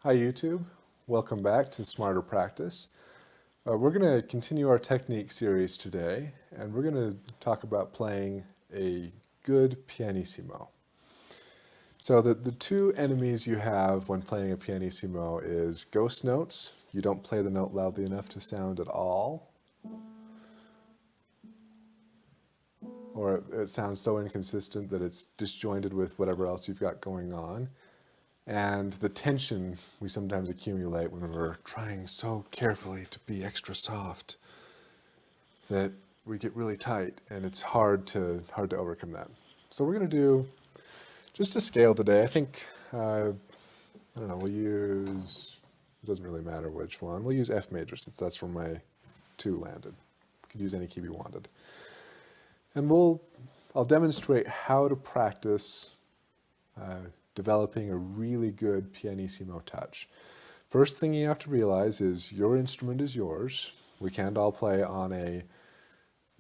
Hi YouTube, welcome back to Smarter Practice. We're going to continue our technique series today, and we're going to talk about playing a good pianissimo. So the two enemies you have when playing a pianissimo is ghost notes. You don't play the note loudly enough to sound at all, or it sounds so inconsistent that it's disjointed with whatever else you've got going on. And the tension we sometimes accumulate when we're trying so carefully to be extra soft that we get really tight, and it's hard to overcome that. So we're going to do just a scale today. I think, I don't know, we'll use, it doesn't really matter which one. We'll use F major since that's where my 2 landed. We could use any key we wanted. And I'll demonstrate how to practice developing a really good pianissimo touch. First thing you have to realize is your instrument is yours. We can't all play on a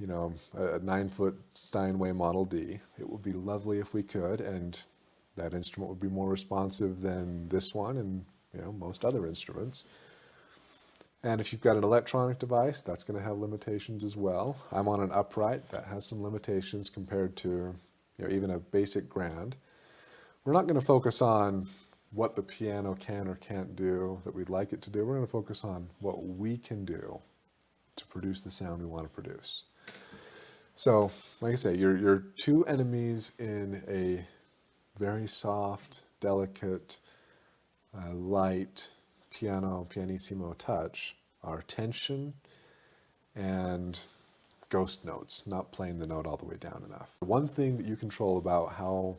9-foot Steinway Model D. It would be lovely if we could, and that instrument would be more responsive than this one and most other instruments. And if you've got an electronic device, that's going to have limitations as well. I'm on an upright that has some limitations compared to even a basic grand. We're not going to focus on what the piano can or can't do that we'd like it to do. We're going to focus on what we can do to produce the sound we want to produce. So, like I say, your 2 enemies in a very soft, delicate, light pianissimo touch are tension and ghost notes, not playing the note all the way down enough. The one thing that you control about how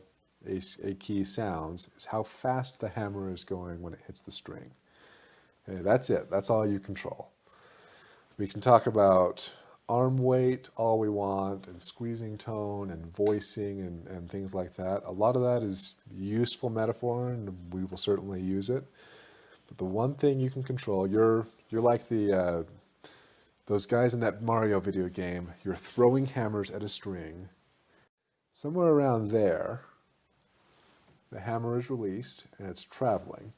a key sounds is how fast the hammer is going when it hits the string. Okay, that's it. That's all you control. We can talk about arm weight all we want, and squeezing tone and voicing and things like that. A lot of that is useful metaphor, and we will certainly use it. But the one thing you can control, you're like those guys in that Mario video game. You're throwing hammers at a string. Somewhere around there, the hammer is released and it's traveling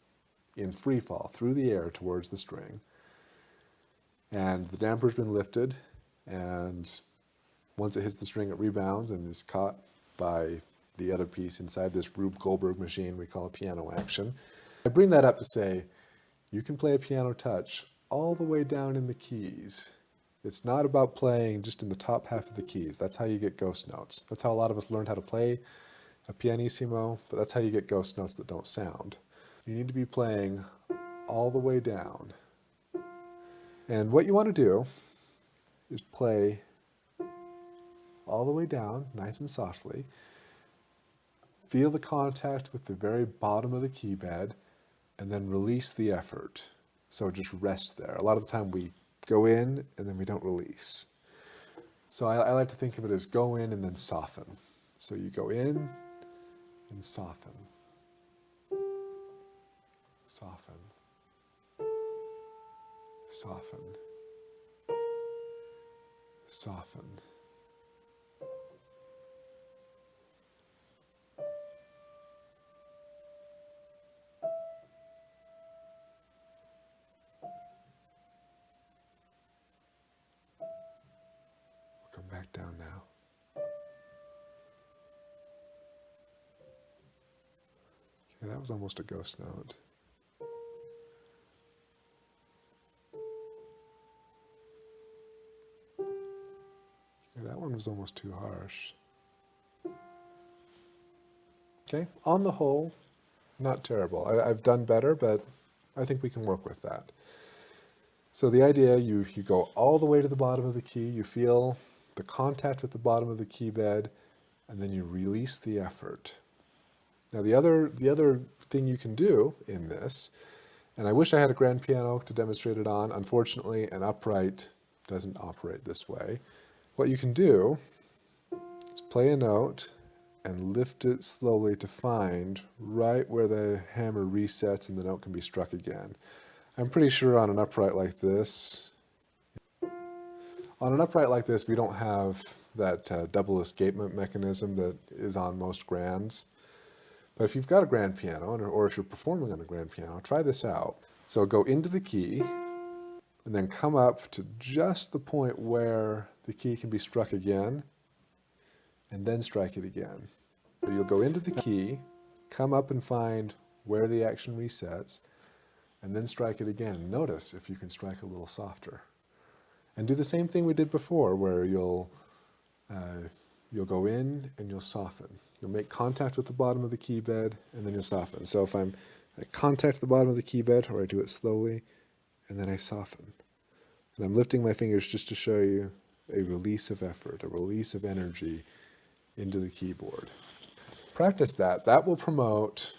in free fall through the air towards the string. And the damper's been lifted, and once it hits the string, it rebounds and is caught by the other piece inside this Rube Goldberg machine we call a piano action. I bring that up to say, you can play a piano touch all the way down in the keys. It's not about playing just in the top half of the keys. That's how you get ghost notes. That's how a lot of us learned how to play a pianissimo, but that's how you get ghost notes that don't sound. You need to be playing all the way down. And what you want to do is play all the way down, nice and softly. Feel the contact with the very bottom of the key bed, and then release the effort. So just rest there. A lot of the time we go in and then we don't release. So I like to think of it as go in and then soften. So you go in and soften, soften, soften, soften. We'll come back down now. Okay, that was almost a ghost note. Okay, that one was almost too harsh. Okay, on the whole, not terrible. I've done better, but I think we can work with that. So the idea, you go all the way to the bottom of the key, you feel the contact with the bottom of the key bed, and then you release the effort. Now the other thing you can do in this, and I wish I had a grand piano to demonstrate it on. Unfortunately, an upright doesn't operate this way. What you can do is play a note and lift it slowly to find right where the hammer resets and the note can be struck again. I'm pretty sure on an upright like this, we don't have that double escapement mechanism that is on most grands. But if you've got a grand piano, or if you're performing on a grand piano, try this out. So go into the key, and then come up to just the point where the key can be struck again, and then strike it again. So you'll go into the key, come up and find where the action resets, and then strike it again. And notice if you can strike a little softer. And do the same thing we did before, where you'll go in and you'll soften. You'll make contact with the bottom of the key bed, and then you'll soften. So if I contact the bottom of the key bed, or I do it slowly, and then I soften. And I'm lifting my fingers just to show you a release of effort, a release of energy into the keyboard. Practice that. That will promote,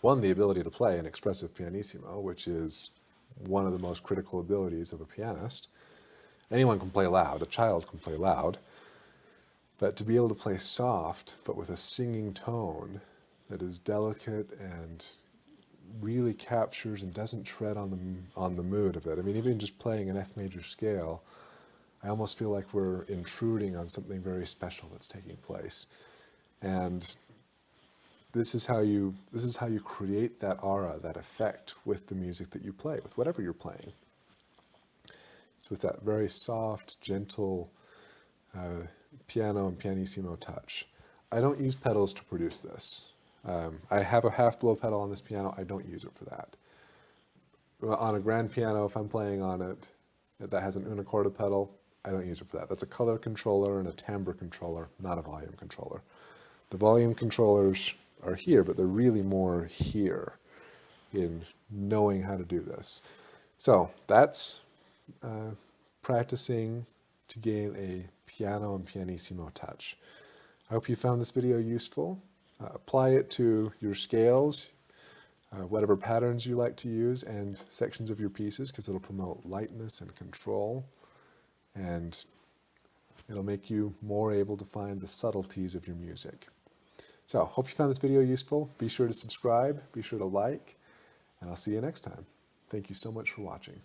one, the ability to play an expressive pianissimo, which is one of the most critical abilities of a pianist. Anyone can play loud, a child can play loud, but to be able to play soft, but with a singing tone that is delicate and really captures and doesn't tread on the mood of it. I mean, even just playing an F major scale, I almost feel like we're intruding on something very special that's taking place. And this is how you create that aura, that effect with the music that you play, with whatever you're playing. It's with that very soft, gentle piano and pianissimo touch. I don't use pedals to produce this. I have a half blow pedal on this piano. I don't use it for that. On a grand piano, if I'm playing on it that has an una corda pedal, I don't use it for that. That's a color controller and a timbre controller, not a volume controller. The volume controllers are here, but they're really more here in knowing how to do this. So that's practicing to gain a piano and pianissimo touch. I hope you found this video useful. Apply it to your scales, whatever patterns you like to use, and sections of your pieces, because it'll promote lightness and control, and it'll make you more able to find the subtleties of your music. So, hope you found this video useful. Be sure to subscribe, be sure to like, and I'll see you next time. Thank you so much for watching.